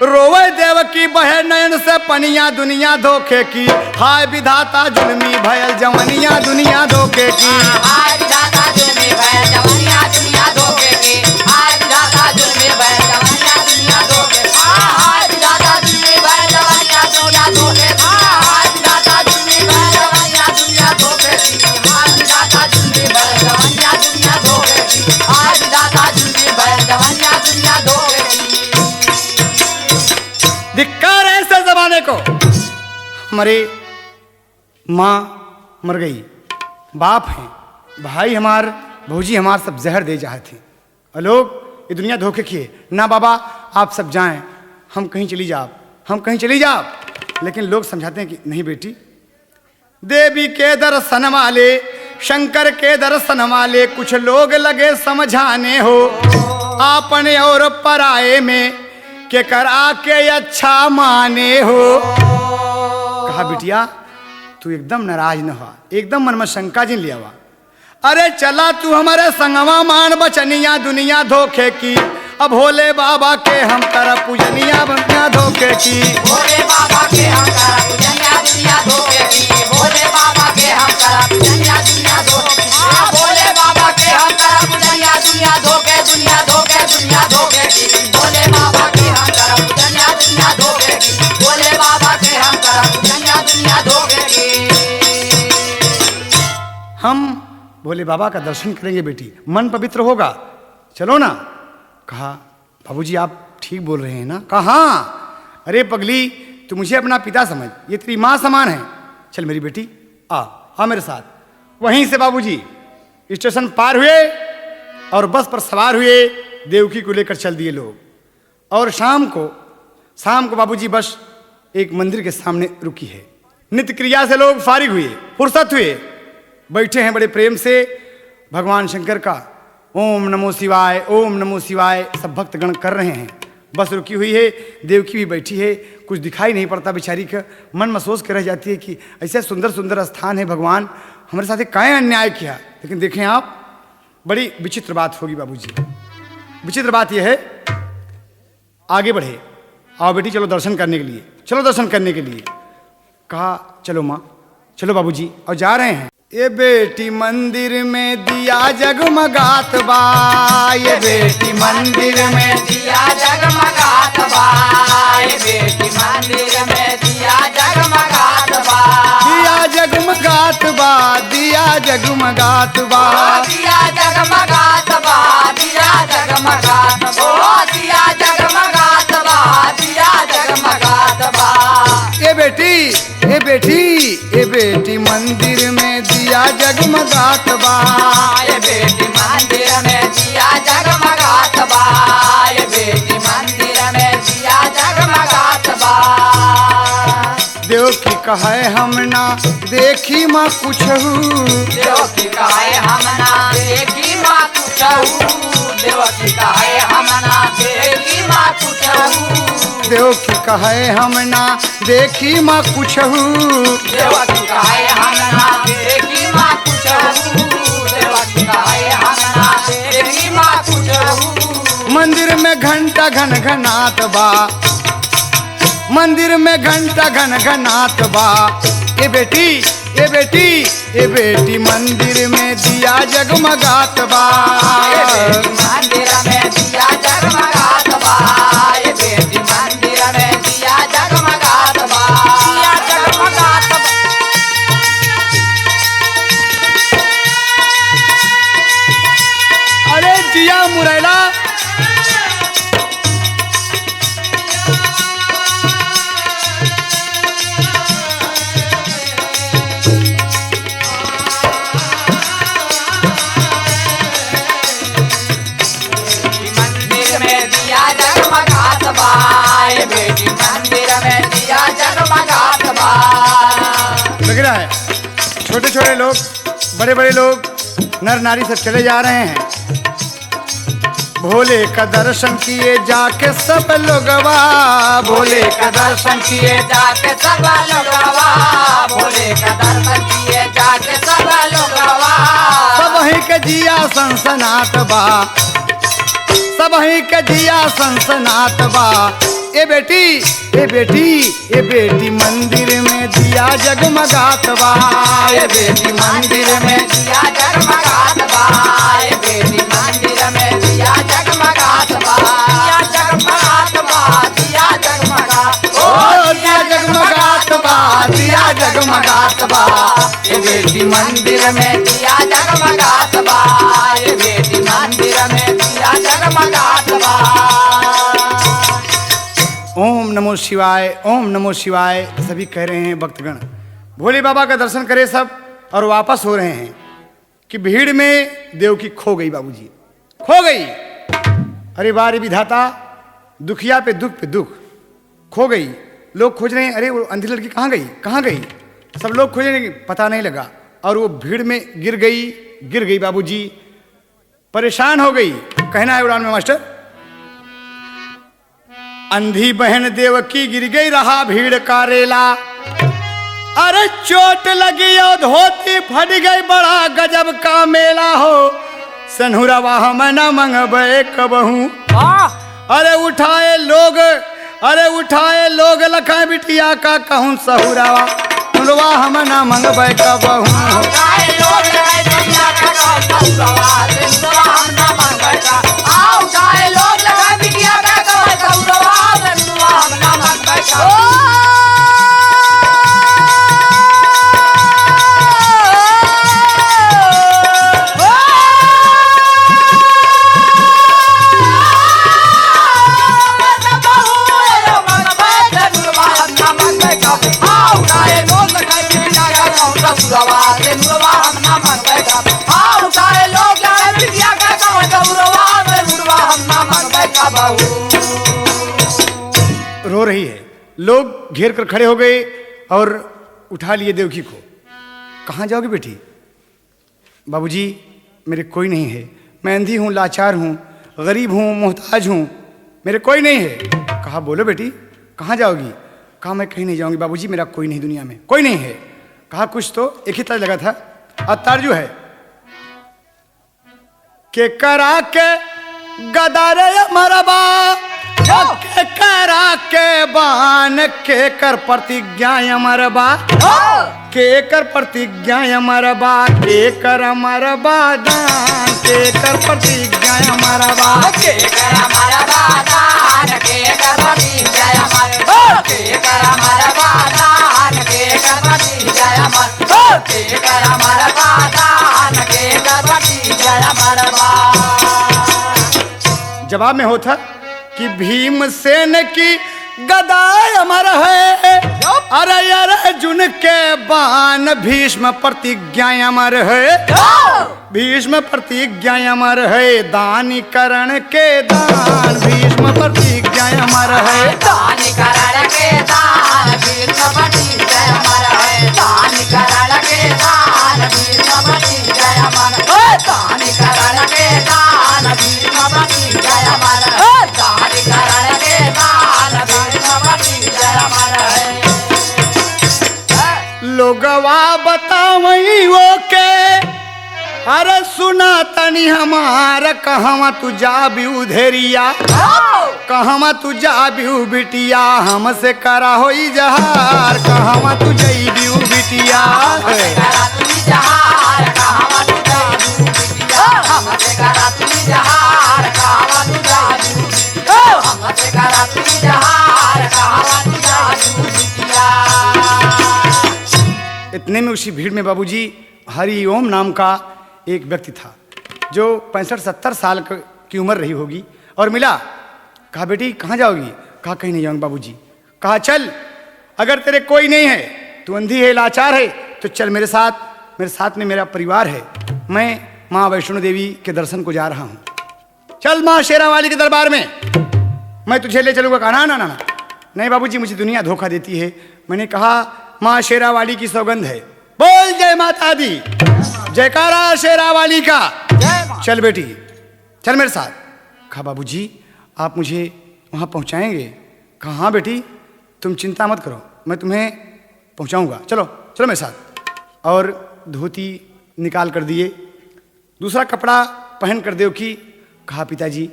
रोवे देवकी बहे नयन से पनिया दुनिया धोखे की। हाय विधाता जुल्मी भयल जवनिया दुनिया धोखे की, हाय विधाता जुल्मी भयल जवनिया दुनिया धोखे की। हाय विधाता जुल्मी भयल जवनिया दुनिया धोखे की। हाय विधाता जुल्मी भयल जवनिया दुनिया धोखे की। हाय विधाता जुल्मी भयल जवनिया दुनिया धोखे की। हाय विधाता जुल्मी भयल जवनिया दुनिया धोखे की। हाय विधाता जुल्मी भयल जवनिया दुनिया धोखे की। धिक्कार है ऐसे जमाने को। हमारे माँ मर गई, बाप हैं, भाई हमार, भौजी हमार सब जहर दे जाए थे। और लोग ये दुनिया धोखे किए ना, बाबा आप सब जाएं, हम कहीं चली जाओ, हम कहीं चली जाओ। लेकिन लोग समझाते हैं कि नहीं बेटी, देवी के दर्शन वाले, शंकर के दर्शन वाले कुछ लोग लगे समझाने हो। आपने और पराए में के करा के अच्छा माने हो। कहा बिटिया तू एकदम नाराज न हुआ, एकदम मन में शंका जिन लिया हुआ। अरे चला तू हमारे संगवा मान बचनिया दुनिया धोखे की। अब भोले बाबा के हम तरफ पूजनिया दुनिया धोखे की। भोले बाबा के हम तरफ पूजनिया दुनिया धोखे की। भोले बाबा के हम तरफ पूजनिया दुनिया धोखे की। भोले बाबा के हम तरफ पूजनिया दुनिया धोखे, दुनिया धोखे, दुनिया धोखे की। भोले बाबा के हम तरफ पूजनिया दुनिया धोखे की। भोले बाबा के हम तरफ पूजनिया दुनिया धोखे की। हम भोले बाबा का दर्शन करेंगे बेटी, मन पवित्र होगा, चलो ना। कहा बाबूजी आप ठीक बोल रहे हैं ना। कहा हाँ। अरे पगली तू मुझे अपना पिता समझ, ये तेरी माँ समान है, चल मेरी बेटी आ मेरे साथ। वहीं से बाबूजी स्टेशन पार हुए और बस पर सवार हुए, देवकी को लेकर चल दिए लोग। और शाम को बाबूजी बस एक मंदिर के सामने रुकी है। नित्य क्रिया से लोग फारिग हुए, फुर्सत हुए, बैठे हैं बड़े प्रेम से भगवान शंकर का ओम नमो शिवाय, ओम नमो शिवाय सब भक्तगण कर रहे हैं। बस रुकी हुई है, देवकी भी बैठी है, कुछ दिखाई नहीं पड़ता बेचारी का। मन में सोच के रह जाती है कि ऐसे सुंदर सुंदर स्थान है, भगवान हमारे साथ काहे अन्याय किया। लेकिन देखें आप, बड़ी विचित्र बात होगी बाबूजी। विचित्र बात यह है, आगे बढ़े, आओ बेटी चलो दर्शन करने के लिए, चलो दर्शन करने के लिए। कहा चलो माँ, चलो बाबूजी, और जा रहे हैं। ये बेटी मंदिर में दिया जगमगात बा, ये बेटी मंदिर में दिया जगमगात बा। ये बेटी मंदिर में दिया जगमगात बा। दिया जगमगात बा, दिया जगमगात बा, दिया जगमगात बा। दिया जगमगात बा। दिया जगमगात बा। दिया जगमगात बा। ये बेटी, ये बेटी, ये बेटी मंदिर में दिया जगमगात बा। ये बेटी मंदिर में दिया जगमगात बा। ये बेटी मंदिर में दिया जगमगात बा। देव की कहे हम ना देखी माँ कुछहू, देव की कहे हम ना देखी माँ कुछहू। देव की कहे हम ना देखी माँ कुछहू। देव की कहे हम ना देखी माँ कुछहू। देवकी कहे हम ना देखी माँ कुछहू, देवकी कहे हम ना देखी माँ कुछहू। मंदिर में घंटा घन घनात बा, मंदिर में घंटा घन घनात बा। ए बेटी ए बेटी ए बेटी मंदिर में दिया जगमगात बा। मंदिर में दिया जगमगात बा, ये बेटी मंदिर में दिया जगमगात बा, दिया जगमगात बा। अरे जिया मुरैला मंदिर में दिया जगमगात बा, ये बेटी मंदिर में दिया जगमगात बा। लग रहा है छोटे छोटे लोग बड़े बड़े लोग नर नारी सब चले जा रहे हैं। भोले का दर्शन किए जाके सब लोगवा, भोले का दर्शन किए जाके सब लोगवा, भोले का दर्शन किए जाके सब लोगवा। सब ही के जिया सनसनात बा, सब ही के जिया सनसनात बा। ए बेटी ए बेटी ए बेटी मंदिर में दिया जगमगात बा। ये बेटी मंदिर में दिया जगमगात बा, ये बेटी मंदिर में दिया जगमगात बा, दिया जगमगात बा, दिया जगमगात ओ दिया जगमगात बा, दिया जगमगात बा। ये बेटी मंदिर में दिया जगमगात बा, ये बेटी मंदिर में दिया जगमगात बा। ओम नमो शिवाय, ओम नमो शिवाय सभी कह रहे हैं भक्तगण। भोले बाबा का दर्शन करे सब और वापस हो रहे हैं कि भीड़ में देवकी खो गई। बाबूजी खो गई। अरे बारे विधाता, दुखिया पे दुख खो गई। लोग खोज रहे हैं, अरे वो अंधी लड़की कहाँ गई कहाँ गई। सब लोग खोज रहे हैं, पता नहीं लगा। और वो भीड़ में गिर गई बाबूजी, परेशान हो गई। कहना है उड़ान में मास्टर, अंधी बहन देवकी गिर गई, रहा भीड़ का रेला। अरे चोट लगी और धोती फट गई, बड़ा गजब का मेला हो। सनहुरवा हम न मंगबे कबहू। अरे उठाए लोग लखा बिटिया का कहूँ सहुरवा, सनहुरवा हम न मंगबे कबहू। रो रही है। लोग घेर कर खड़े हो गए और उठा लिए देवकी को। कहाँ जाओगी बेटी? बाबूजी मेरे कोई नहीं है, मैं अंधी हूँ, लाचार हूँ, गरीब हूँ, मोहताज हूँ, मेरे कोई नहीं है। कहा बोलो बेटी कहाँ जाओगी? कहा मैं कहीं नहीं जाऊँगी बाबूजी, मेरा कोई नहीं, दुनिया में कोई नहीं है। कहा कुछ तो एक ही तरह लगा था। और तारजू है के करा के गदारे मरबा, के करा के बान, के कर प्रतिज्ञा मरबा, के कर प्रतिज्ञा मरबा, के कर मरबा दान, के कर प्रतिज्ञा मरबा, के कर मरबा दान, के कर प्रतिज्ञा मरबा, के कर मरबा दान, के कर प्रतिज्ञा मरबा, के कर मरबा दान, के कर प्रतिज्ञा मरबा। जवाब में होता कि भीमसेन की गदाय अमर है, अरे अर्जुन के बाण भीष्म प्रतिज्ञा अमर है, भीष्म प्रतिज्ञा अमर है, दानी करण के दान भीष्म प्रतिज्ञा अमर है, दानी करण के दान भीष्म प्रतिज्ञा अमर है, दानी करण के दान भीष्म प्रतिज्ञा अमर है, दानी करण के दान भीष्म प्रतिज्ञा अमर है, दानी करण के दान भीष्म बतावई वो के अरे सुना तनी हमार कहवा तू जाबी उधेरिया कहवा तू जाबी बिटिया हमसे करा होई जहार कहवा तू जईबी बिटिया इतने में उसी भीड़ में बाबूजी हरि ओम नाम का एक व्यक्ति था जो 65-70 साल की उम्र रही होगी और मिला। कहा बेटी कहाँ जाओगी? कहा कहीं नहीं जाऊंगी बाबूजी। कहा चल अगर तेरे कोई नहीं है, तू अंधी है, लाचार है, तो चल मेरे साथ में मेरा परिवार है, मैं माँ वैष्णो देवी के दर्शन को जा रहा हूँ, चल माँ शेरावाली के दरबार में मैं तुझे ले चलूँगा। कहा ना ना ना नहीं बाबूजी, मुझे दुनिया धोखा देती है। मैंने कहा माँ शेरावाली की सौगंध है, बोल जय माता दी, जयकारा शेरावाली का, चल बेटी चल मेरे साथ। कहा बाबूजी आप मुझे वहाँ पहुँचाएंगे? कहा हाँ बेटी तुम चिंता मत करो, मैं तुम्हें पहुँचाऊँगा, चलो चलो मेरे साथ। और धोती निकाल कर दिए, दूसरा कपड़ा पहन कर दो कि कहा पिताजी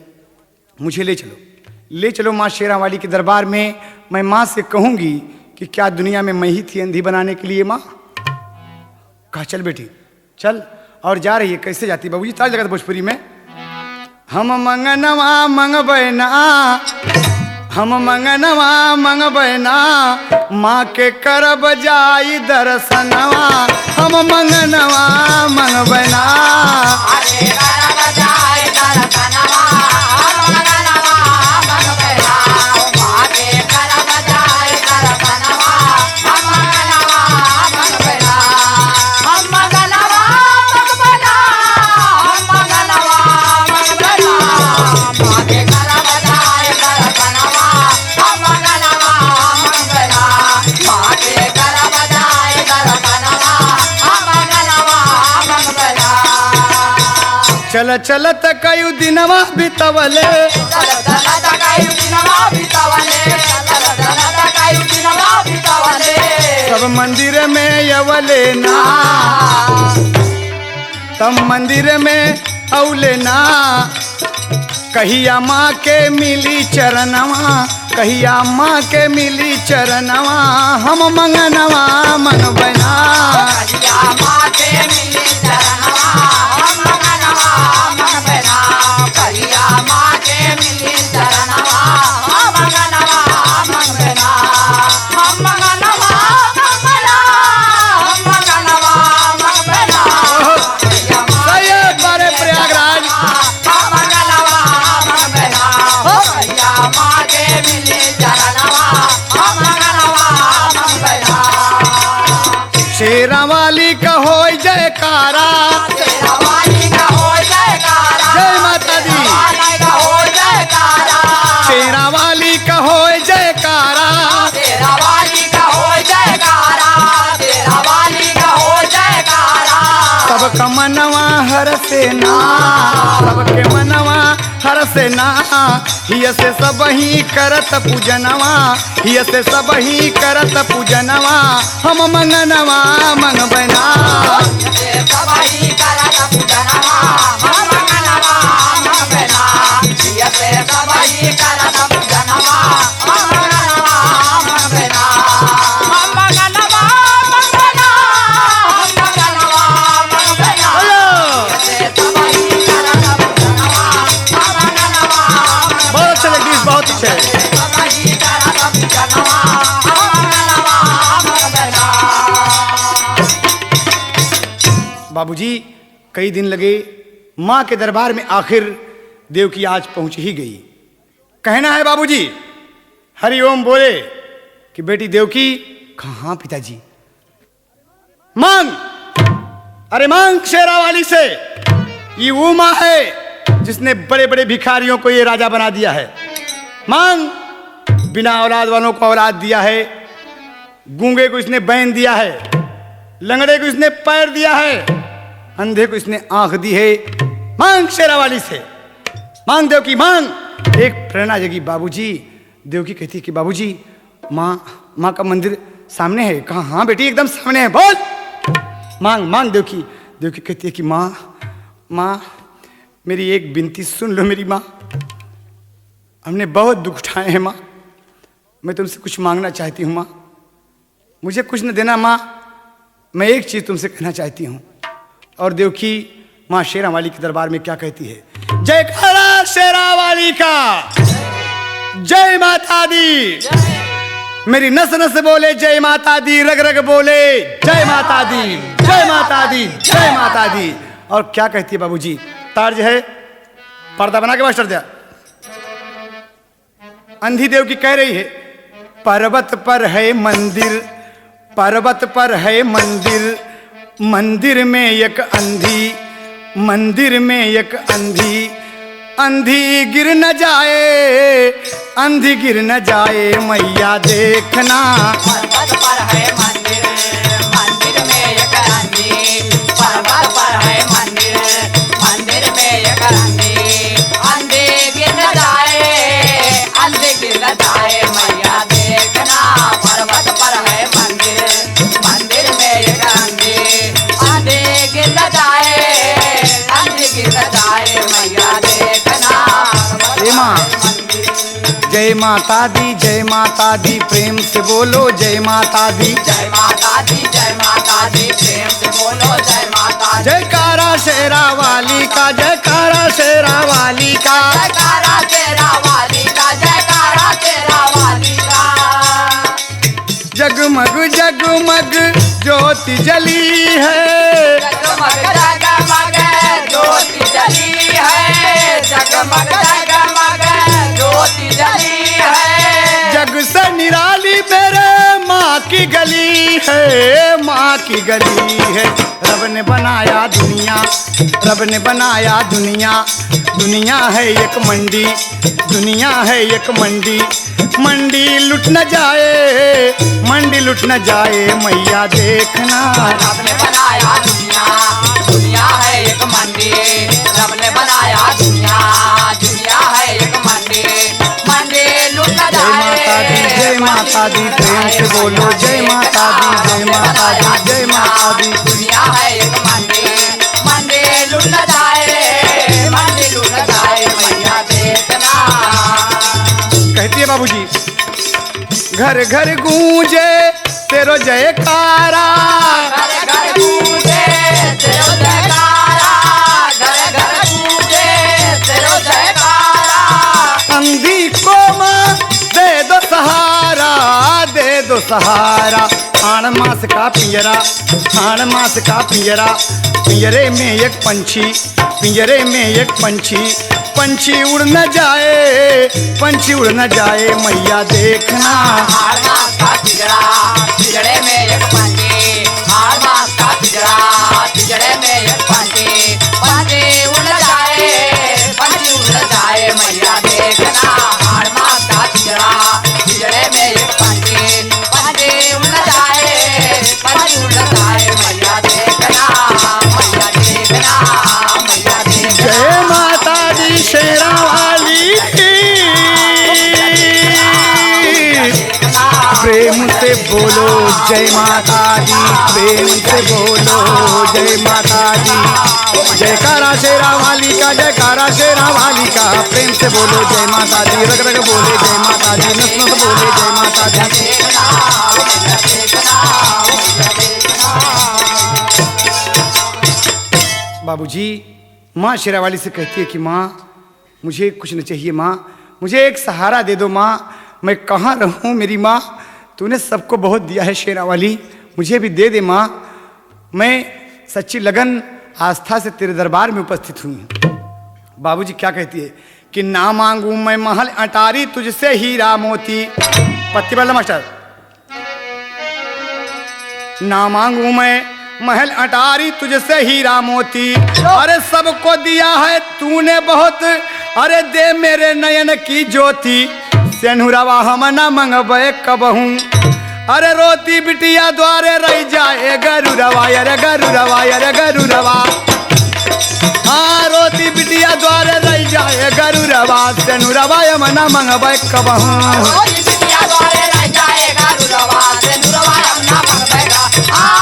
मुझे ले चलो माँ शेरावाली के दरबार में, मैं माँ से कहूँगी कि क्या दुनिया में मैं ही थी अंधी बनाने के लिए माँ? कहा चल बेटी चल। और जा रही है, कैसे जाती बाबूजी? ताल जगत भोजपुरी में हम मंगनवा मंगबैना, हम मंगनवा मंगबैना, माँ के करब जाई दर्शनवा, हम मंगनवा मंगबैना। चल चलत कयु दिनवा बितवले, सब मंदिर में अवले ना, तब मंदिर में अवले ना, कहिया माँ के मिली चरणवा, कहिया माँ के मिली चरणवा, हम मंगनवा मंगबैना। शेरावाली का हो जयकारा, जय माता दी, शेरावाली का हो जयकारा, सबका मनवा हर से ना, सबके मनवा हर से ना, हिय से सब ही करत पूजनवा, हिय से सब ही करत पूजनवा, हम मंगनवा मंगबैना। बहुत अच्छे बाबूजी, कई दिन लगे, माँ के दरबार में आखिर देवकी आज पहुंच ही गई। कहना है बाबूजी हरि ओम बोले कि बेटी देवकी। कहाँ पिताजी? मांग, अरे मांग शेरावाली से, ये वो माँ है जिसने बड़े बड़े भिखारियों को ये राजा बना दिया है। मांग, बिना औलाद वालों को औलाद दिया है, गूंगे को इसने बैन दिया है, लंगड़े को इसने पैर दिया है, अंधे को इसने आंख दी है। मांग शेरावाली से, मांग देवकी मांग। एक प्रेरणा जगी बाबूजी। देवकी कहती कि बाबूजी माँ का मंदिर सामने है। कहा हाँ बेटी एकदम सामने है। बोल मांग मांग देवकी। देवकी कहती है कि माँ माँ मेरी एक विनती सुन लो मेरी माँ, हमने बहुत दुख उठाए हैं माँ, मैं तुमसे कुछ मांगना चाहती हूँ माँ, मुझे कुछ न देना माँ, मैं एक चीज़ तुमसे कहना चाहती हूँ। और देवकी माँ शेरावाली के दरबार में क्या कहती है? जयकारा शेरावाली का, जय माता दी। मेरी नस नस बोले जय माता दी, रग रग बोले जय माता दी, जय माता दी, जय माता दी। और क्या कहती है बाबूजी? तर्ज है, पर्दा बना के मास्टर दिया। अंधी देव की कह रही है, पर्वत पर है मंदिर, पर्वत पर है मंदिर, मंदिर में एक अंधी, मंदिर में एक अंधी, अंधी गिर न जाए, अंधी गिर न जाए मैया देखना। पर्वत पर है मंदिर, मंदिर में एक अंधी, पर्वत पर है मंदिर, मंदिर में एक अंधी, अंधी गिर न जाए, अंधी गिर न जाए मैया देखना। पर्वत पर है मंदिर, मंदिर में एक अंधी, अंधी गिर न जाए, अंधी गिर न जाए मैया देखना। हे माँ, जय माता दी, जय माता दी, प्रेम से बोलो जय माता दी, जय माता दी, जय माता दी, प्रेम से बोलो जय माता दी। जयकारा शेरावाली का, जयकारा शेरावाली का, जयकारा शेरावाली का, जयकारा शेरावाली का। जगमग जगमग ज्योति जली है, जगमग जगमग ज्योति जली है, जगमग जगमग ज्योति जली है। जग से निराली मेरे माँ की गली है, माँ की गली है। रब ने बनाया दुनिया, रब ने बनाया दुनिया, दुनिया है एक मंडी, दुनिया है एक मंडी, मंडी लुट न जाए, मंडी लुट न जाए मैया देखना। रब ने बनाया दुनिया, दुनिया है एक मंडी, रब ने बनाया दुनिया, दुनिया है एक मंडी, मंडी लुट न जाए। जय माता दी, प्रेम से बोलो जय माता दी, जय माता दी, जय माता दी। दुनिया है एक मंडी, मंडी लुट न जाए, मंडी लुट न जाए मैया देखना। कहती है बाबूजी, घर घर गूंजे तेरो जयकारा, घर घर गूंजे तेरो जयकारा, घर घर गूंजे तेरो जयकारा। अंधी को माँ दे दो सहारा, दे दो सहारा। आण मास का पिंजरा, आण मास का पिंजरा, पिंजरे में एक पंछी, पिंजरे में एक पंछी, पंछी उड़ न जाए, पंछी उड़ न जाए मैया देखना। हार मास का पिंजरा, पिंजरे में एक पंछी, हार मास का पिंजरा, पिंजरे में एक पंछी, पंछी उड़ न जाए, पंछी उड़ न जाए मैया देखना। हार मास का पिंजरा, पिंजरे में एक पंछी, पंछी उड़ न जाए, पंछी उड़ न जाए मैया देखना, मैया देखना, मैया देखना। जय माता दी शेरावाली, प्रेम से बोलो जय माता दी, प्रेम से बोलो जय माता दी। जयकारा शेरावाली का, जयकारा शेरावाली का, प्रेम से बोलो जय माता दी, रग रग बोले जय माता दी, नस नस बोले जय माता दी। बाबूजी, माँ शेरावाली से कहती है कि माँ मुझे कुछ न चाहिए माँ, मुझे एक सहारा दे दो माँ, मैं कहाँ रहूँ मेरी माँ, तूने सबको बहुत दिया है शेरावाली, मुझे भी दे दे माँ। मैं सच्ची लगन आस्था से तेरे दरबार में उपस्थित हुई। बाबूजी क्या कहती है कि ना मांगू मैं महल अटारी तुझसे हीरा मोती। पत्ती वाला मास्टर, ना मांगू मैं महल अटारी तुझसे हीरा मोती, अरे सबको दिया है तूने बहुत, अरे दे मेरे नयन की ज्योति। सेनुरवा हम न मंगबे कबहूँ, अरे रोती बिटिया द्वारे रह जाए गरुरवा, अरे गरुरवा, अरे गरुरवा। हाँ रोती बिटिया द्वारे रह जाए गरुरवा, सेनुरवा हम न मंगबे कबहूँ। जाए गरुरवा, सेनुरवा हम न मंगबे कबहूँ।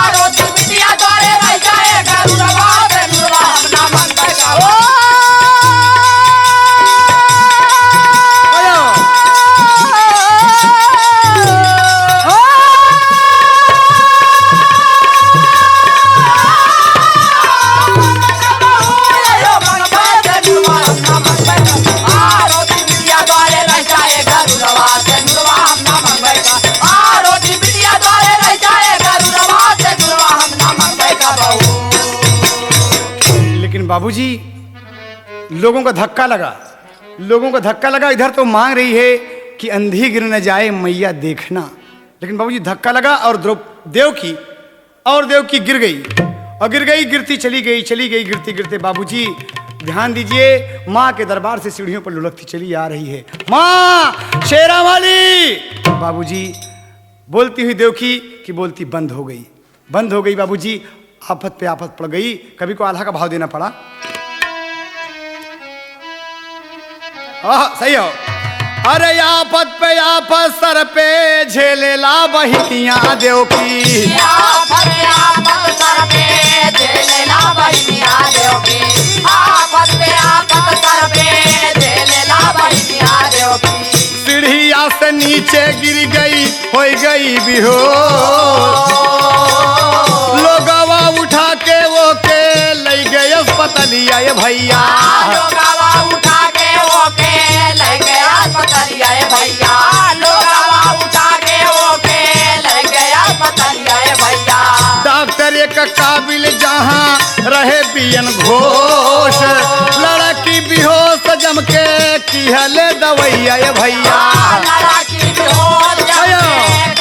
बाबूजी लोगों का धक्का लगा, लोगों का धक्का लगा। इधर तो मांग रही है कि अंधी गिर न जाए मैया देखना, लेकिन बाबूजी धक्का लगा और देवकी गिर गई और गिर गई, गिरती चली गई, गिरते गिरते बाबूजी ध्यान दीजिए, माँ के दरबार से सीढ़ियों पर लुढ़कती चली आ रही है। माँ शेरा वाली, बाबूजी बोलती हुई देवकी की बोलती बंद हो गई बाबूजी। आफत पे आफत पड़ गई, कभी को आल्हा का भाव देना पड़ा। सही हो। अरे आफत पे आफत सर पे झेले ला बहिनिया देवकी, आफत पे आफत सर पे झेले ला बहिनिया देवकी, आफत पे आफत सर पे झेले ला बहिनिया देवकी। सीढ़िया से नीचे गिर गई, हो गई बेहोश, लोगवा उठा के वो के ले गए अस्पतालिया ये भैया, लोगवा उठा के वो के ले गए अस्पतालिया ये भैया, लोगवा उठा के वो के ले गए अस्पतालिया ये भैया। डॉक्टर एक काबिल जहाँ रहे बियन घोष, लड़की बेहोश जम के किहले दवैया ये भैया, लड़की बेहोश जम के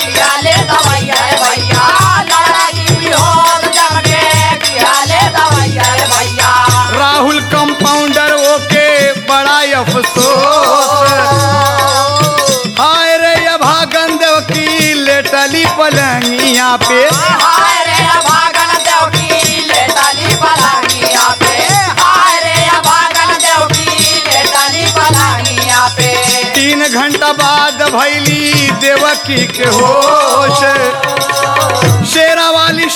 किहले दवैया ये भैया, लड़की बेहोश जम के किहले दवैया ये भैया। राहुल कंपाउंडर ओके बड़ा अफसोस, हाय रे ये भागन देव की लेटली पलंगिया पे, हाय रे भागन देव की लेटली पलंगिया पे, हाय रे भागन देव की लेटली पलंगिया पे। 3 घंटा बाद भैली देवकी के होश, शेरा वाली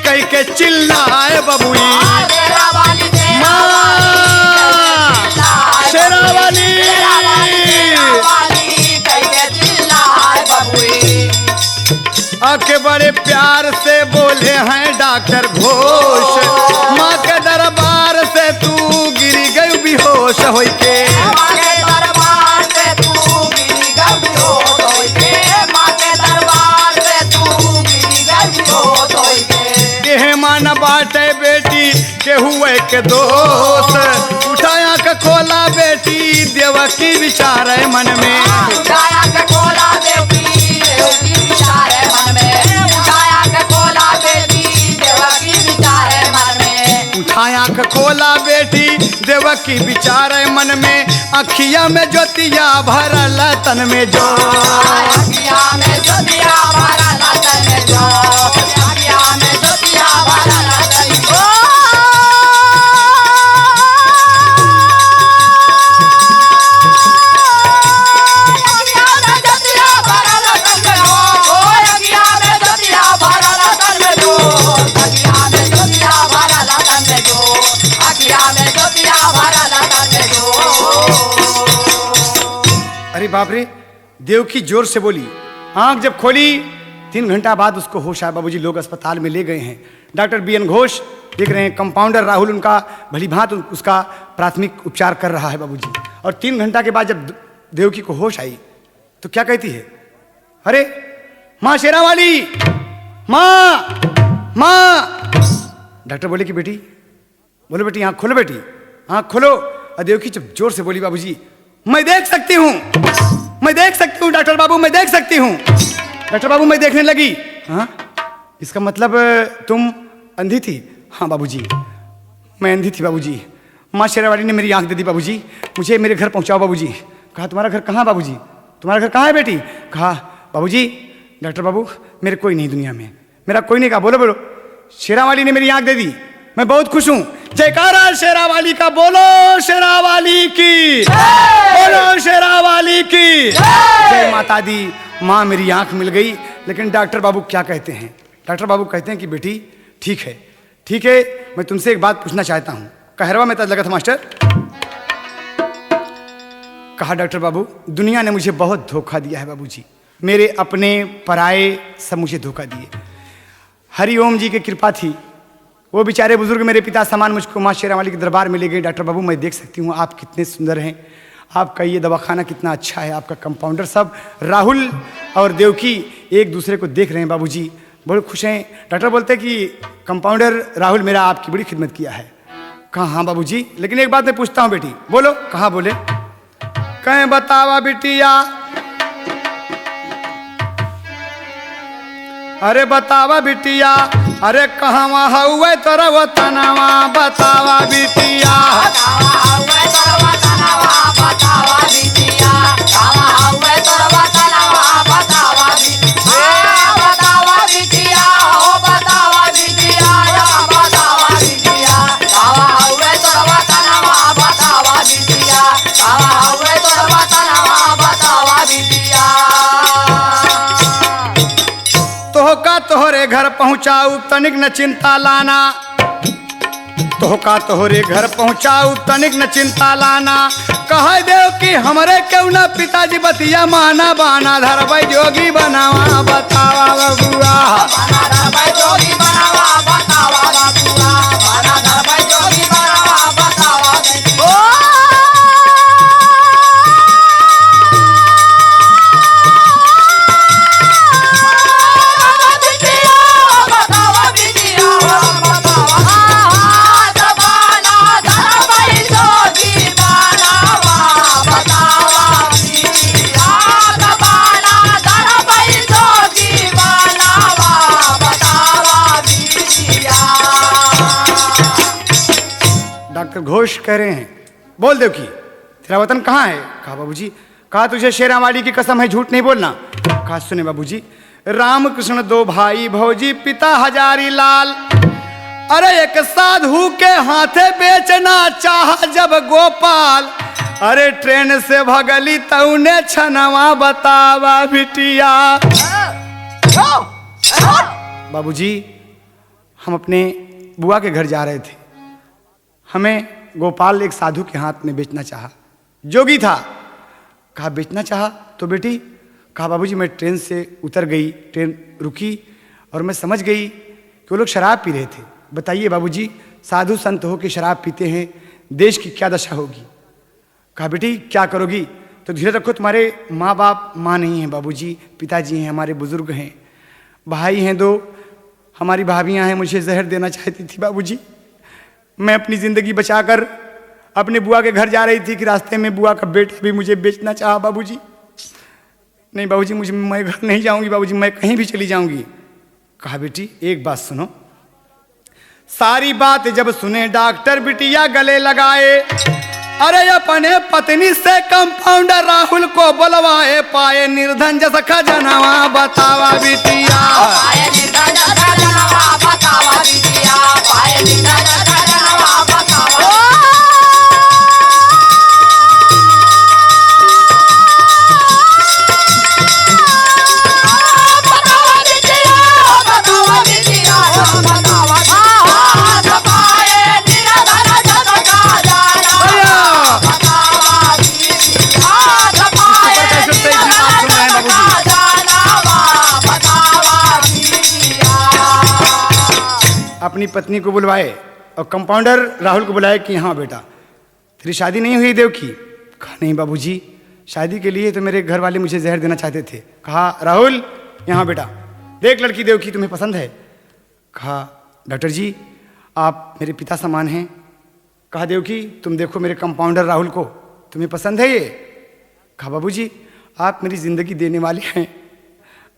कह के चिल्लाए बबुई, शेरा वाली आके बड़े प्यार से बोले हैं डॉक्टर घोष, माँ के दरबार से तू गिरी गई बेहोश होई के, मान बाटे बेटी के हुए के दोस्त, उठाया के खोला बेटी देवकी विचार है मन में, उठाया के खोला देवकी विचार है मन में, उठाया के खोला बेटी देवकी विचार है मन में, उठाया के खोला बेटी देवकी विचार है मन में। अखिया में ज्योतिया भरल तन में जो, अखिया में ज्योतिया भरल तन में जो, अखिया में ज्योतिया भरल तन में जो। अरे बाप रे, देवकी जोर से बोली। आंख जब खोली 3 घंटा बाद उसको होश आया बाबूजी। लोग अस्पताल में ले गए हैं। डॉक्टर बीएन घोष देख रहे हैं, कंपाउंडर राहुल उनका भली भांति उसका प्राथमिक उपचार कर रहा है बाबूजी। और 3 घंटा के बाद जब देवकी को होश आई तो क्या कहती है, अरे माँ शेरा वाली, माँ माँ। डॉक्टर बोले कि बेटी, बोलो बेटी आँख खोलो, बेटी आँख खोलो। और देवकी जब जोर से बोली बाबूजी, मैं देख सकती हूँ, मैं देख सकती हूँ डॉक्टर बाबू, मैं देख सकती हूँ। डॉक्टर बाबू मैं देखने लगी। हाँ, इसका मतलब तुम अंधी थी? हाँ बाबूजी, मैं अंधी थी बाबूजी। माँ शेरावाली ने मेरी आंख दे दी बाबूजी, मुझे मेरे घर पहुँचाओ बाबूजी। कहा तुम्हारा घर कहाँ बाबूजी, तुम्हारा घर कहाँ है बेटी? कहा बाबूजी डॉक्टर बाबू मेरे कोई नहीं दुनिया में, मेरा कोई नहीं। कहा बोलो बोलो। शेरावाली ने मेरी आंख दे दी, मैं बहुत खुश हूँ। जयकारा शेरावाली का, बोलो शेरावाली की, बोलो शेरावाली की जय माता दी। माँ मेरी आंख मिल गई। लेकिन डॉक्टर बाबू क्या कहते हैं? डॉक्टर बाबू कहते हैं कि बेटी ठीक है, ठीक है, मैं तुमसे एक बात पूछना चाहता हूँ। कहरवा में तज लगा था मास्टर। कहा डॉक्टर बाबू दुनिया ने मुझे बहुत धोखा दिया है बाबूजी, मेरे अपने पराए सब मुझे धोखा दिए। हरिओम जी की कृपा थी, वो बेचारे बुजुर्ग मेरे पिता समान मुझको माँ शेरावाली के दरबार में ले गए। डॉक्टर बाबू मैं देख सकती हूँ आप कितने सुंदर हैं, आपका ये दवाखाना कितना अच्छा है, आपका कंपाउंडर सब राहुल और देवकी एक दूसरे को देख रहे हैं बाबूजी, बड़े खुश हैं। डॉक्टर बोलते हैं कि कंपाउंडर राहुल मेरा आपकी बड़ी खिदमत किया है, कहा हाँ बाबूजी, लेकिन एक बात मैं पूछता हूँ बेटी। बोलो। कहा बोले। कहें बतावा बिटिया, अरे बतावा बिटिया, अरे कहवा हुए तोरा वतनवा, बतावा बिटिया। तोहका तोहरे घर पहुँचाऊ तनिक न चिंता लाना, तोहका तोहरे घर पहुँचाऊ तनिक न चिंता लाना। कह देव कि हमरे क्यों न पिताजी बतिया माना, बाना धरबै जोगी बनावा, बतावा बबुआ। डॉक्टर घोष कह रहे हैं, बोल देव की तेरा वतन कहाँ है? कहा बाबूजी, कहा तुझे शेरावाली की कसम है, झूठ नहीं बोलना। कहा सुने बाबूजी, रामकृष्ण दो भाई भौजी पिता हजारी लाल, अरे एक साधु के हाथे बेचना चाहा जब गोपाल, अरे ट्रेन से भगली तऊने छनवा, बतावा बिटिया। बाबूजी, हम अपने बुआ के घर जा रहे थे, हमें गोपाल एक साधु के हाथ में बेचना चाहा, जोगी था। कहा बेचना चाहा तो बेटी, कहा बाबूजी मैं ट्रेन से उतर गई, ट्रेन रुकी और मैं समझ गई कि वो लोग शराब पी रहे थे। बताइए बाबूजी, साधु संत हो के शराब पीते हैं, देश की क्या दशा होगी। कहा बेटी क्या करोगी? तो धीरे रखो, तुम्हारे माँ बाप, माँ नहीं हैं बाबूजी, पिताजी हैं, हमारे बुजुर्ग हैं, भाई हैं दो, हमारी भाभियाँ हैं, मुझे जहर देना चाहती थी बाबूजी। मैं अपनी ज़िंदगी बचाकर अपने बुआ के घर जा रही थी कि रास्ते में बुआ का बेटा भी मुझे बेचना चाहा बाबूजी। नहीं बाबूजी, मैं घर नहीं जाऊंगी बाबूजी, मैं कहीं भी चली जाऊंगी। कहा बेटी एक बात सुनो। सारी बात जब सुने डॉक्टर बिटिया गले लगाए, अरे अपने पत्नी से कंपाउंडर राहुल को बुलवाए, पाए निर्धन जैसा खजनवा, बतावा बिटिया। अपनी पत्नी को बुलवाए और कंपाउंडर राहुल को बुलाए कि हाँ बेटा तेरी शादी नहीं हुई देव की। कहा नहीं बाबूजी, शादी के लिए तो मेरे घर वाले मुझे जहर देना चाहते थे। कहा राहुल यहाँ बेटा, देख लड़की देव की तुम्हें पसंद है? कहा डॉक्टर जी आप मेरे पिता समान हैं। कहा देव की तुम देखो मेरे कंपाउंडर राहुल को, तुम्हें पसंद है ये? कहा बाबूजी आप मेरी ज़िंदगी देने वाले हैं,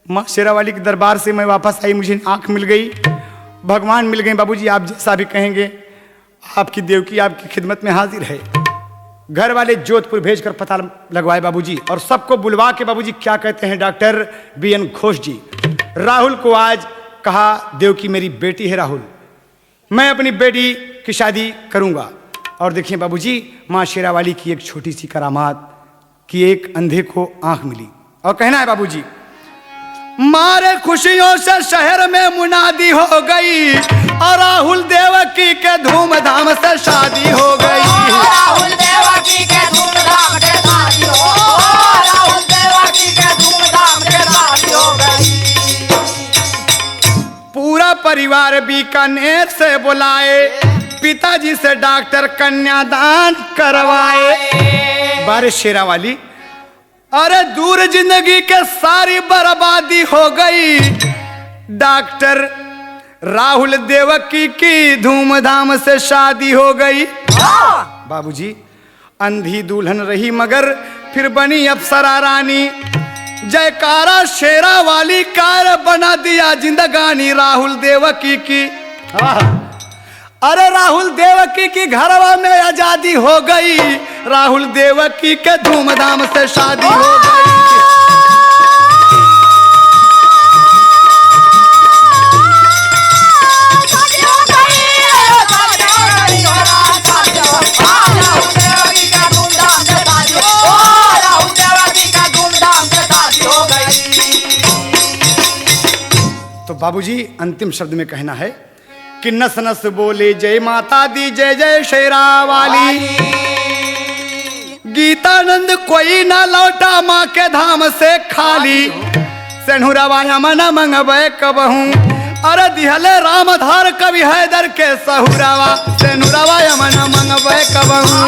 माँ शेरावाली के दरबार से मैं वापस आई, मुझे आँख मिल गई, भगवान मिल गए बाबूजी, आप जैसा भी कहेंगे, आपकी देवकी आपकी खिदमत में हाजिर है। घर वाले जोधपुर भेजकर पता लगवाए बाबूजी और सबको बुलवा के बाबूजी क्या कहते हैं डॉक्टर BN घोष जी, राहुल को आज कहा देवकी मेरी बेटी है राहुल, मैं अपनी बेटी की शादी करूंगा। और देखिए बाबूजी माँ शेरावाली की एक छोटी सी करामात कि एक अंधे को आंख मिली और कहना है बाबूजी, मारे खुशियों से शहर में मुनादी हो गई और राहुल देवकी के धूमधाम से शादी हो गई। राहुल देवकी के धूमधाम से शादी हो, राहुल देवकी के धूमधाम से शादी हो गई। पूरा परिवार बीकानेर से बुलाए, पिताजी से डॉक्टर कन्यादान करवाए। बारिश शेरावाली, अरे दूर जिंदगी के सारी बर्बादी हो गई, डॉक्टर राहुल देवकी की धूमधाम से शादी हो गई। बाबूजी, अंधी दुल्हन रही मगर फिर बनी अप्सरा रानी। जयकारा शेरा वाली कार बना दिया जिंदगानी राहुल देवकी की। अरे राहुल देवकी की घरवा में आजादी हो गई, राहुल देवकी के धूमधाम से शादी हो गई। तो बाबूजी, अंतिम शब्द में कहना है कि नस नस बोले जय माता दी, जय जय शेरा वाली। गीतानंद कोई ना लौटा माँ के धाम से खाली। सेनुरवा यमन मंगबे कबहू, अरे दिहले रामधार कवि हैदर के सहुरवा। सेनुरवा यमन मंगबे कबहू।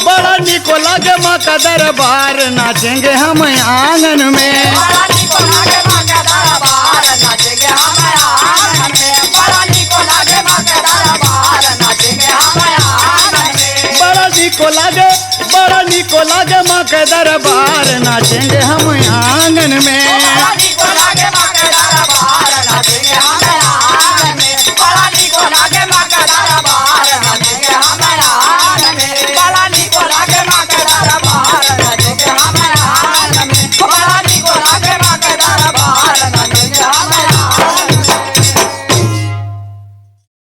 बड़ा निको लागे माँ का दरबार, नाचेंगे हम आंगन में। बड़ा निको लागे माँ का दरबार, नाचेंगे हम आंगन में। बड़ा निको लागे माँ का दरबार, नाचेंगे हम आंगन में। बड़ा निको लागे माँ का दरबार, नाचेंगे हम आंगन में।